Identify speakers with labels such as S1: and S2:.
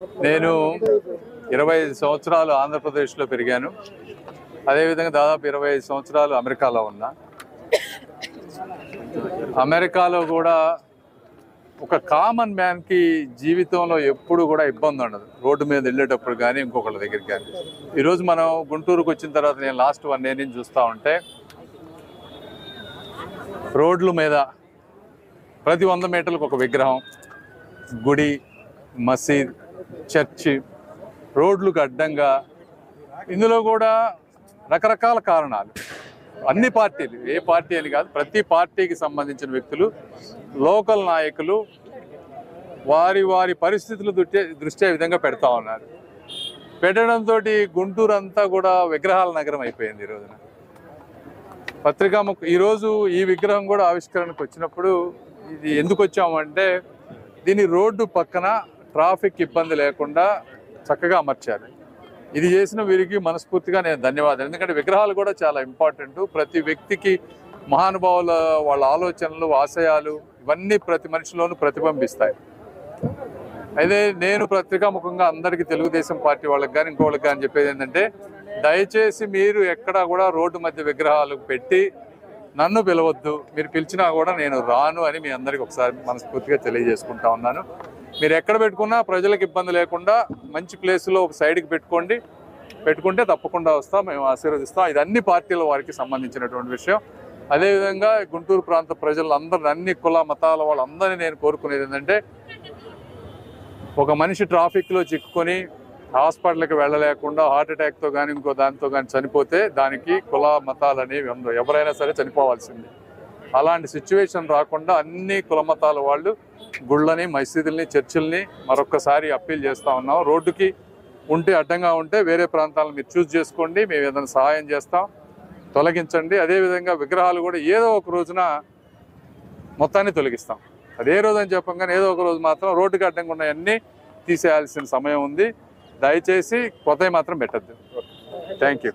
S1: నేను 25 సంవత్సరాలు ఆంధ్రప్రదేశ్లో పెరిగాను. అదేవిధంగా దాదాపు 25 సంవత్సరాలు అమెరికాలో ఉన్నా. అమెరికాలో కూడా ఒక కామన్ మ్యాన్కి జీవితంలో ఎప్పుడు కూడా ఇబ్బంది ఉండదు, రోడ్డు మీద వెళ్ళేటప్పుడు కానీ ఇంకొకళ్ళ దగ్గరికి కానీ. ఈరోజు మనం గుంటూరుకు వచ్చిన తర్వాత నేను లాస్ట్ 1 year నుంచి చూస్తూ ఉంటే రోడ్ల మీద ప్రతి 100 మీటర్లకు ఒక విగ్రహం, గుడి, మసీద్, చర్చి, రోడ్లకు అడ్డంగా. ఇందులో కూడా రకరకాల కారణాలు, అన్ని పార్టీలు, ఏ పార్టీ అని కాదు, ప్రతి పార్టీకి సంబంధించిన వ్యక్తులు, లోకల్ నాయకులు వారి వారి పరిస్థితుల దృష్ట్యా విధంగా పెడతా ఉన్నారు. పెట్టడంతో గుంటూరు అంతా కూడా విగ్రహాల నగరం అయిపోయింది. ఈ రోజున ఈరోజు ఈ విగ్రహం కూడా ఆవిష్కరణకు వచ్చినప్పుడు ఇది ఎందుకు వచ్చామంటే, దీని రోడ్డు పక్కన ట్రాఫిక్ ఇబ్బంది లేకుండా చక్కగా అమర్చారు. ఇది చేసిన వీరికి మనస్ఫూర్తిగా నేను ధన్యవాదాలు. ఎందుకంటే విగ్రహాలు కూడా చాలా ఇంపార్టెంట్. ప్రతి వ్యక్తికి మహానుభావుల వాళ్ళ ఆలోచనలు, ఆశయాలు ఇవన్నీ ప్రతి మనిషిలోనూ ప్రతిబింబిస్తాయి. అయితే నేను పత్రికాముఖంగా అందరికీ, తెలుగుదేశం పార్టీ వాళ్ళకి కానీ ఇంకోళ్ళకి కానీ చెప్పేది ఏంటంటే, దయచేసి మీరు ఎక్కడా కూడా రోడ్డు మధ్య విగ్రహాలు పెట్టి నన్ను పిలవద్దు. మీరు పిలిచినా కూడా నేను రాను అని మీ అందరికీ ఒకసారి మనస్ఫూర్తిగా తెలియజేసుకుంటా ఉన్నాను. మీరు ఎక్కడ పెట్టుకున్నా ప్రజలకు ఇబ్బంది లేకుండా మంచి ప్లేస్లో ఒక సైడ్కి పెట్టుకుంటే తప్పకుండా వస్తాం, మేము ఆశీర్వదిస్తాం. ఇది అన్ని పార్టీల వారికి సంబంధించినటువంటి విషయం. అదేవిధంగా గుంటూరు ప్రాంత ప్రజలందరినీ, అన్ని కుల మతాల వాళ్ళందరినీ నేను కోరుకునేది ఏంటంటే, ఒక మనిషి ట్రాఫిక్లో చిక్కుకొని హాస్పిటల్కి వెళ్ళలేకుండా హార్ట్ అటాక్తో కానీ ఇంకో దానితో కానీ చనిపోతే దానికి కుల మతాలు అనేవి ఉండవు, ఎవరైనా సరే చనిపోవాల్సిందే. అలాంటి సిచ్యువేషన్ రాకుండా అన్ని కుల మతాల వాళ్ళు గుళ్ళని, మసీదుల్ని, చర్చిల్ని మరొక్కసారి అప్పీల్ చేస్తూ ఉన్నాం. రోడ్డుకి ఉంటే, అడ్డంగా ఉంటే వేరే ప్రాంతాలను మీరు చూస్ చేసుకోండి, మేము ఏదైనా సహాయం చేస్తాం, తొలగించండి. అదేవిధంగా విగ్రహాలు కూడా ఏదో ఒక రోజున మొత్తాన్ని తొలగిస్తాం. అదే రోజు అని చెప్పంగానే ఏదో ఒక రోజు మాత్రం రోడ్డుకి అడ్డంగా ఉన్నాయన్నీ తీసేయాల్సిన సమయం ఉంది. దయచేసి కొత్తవి మాత్రం పెట్టద్దు. Thank you.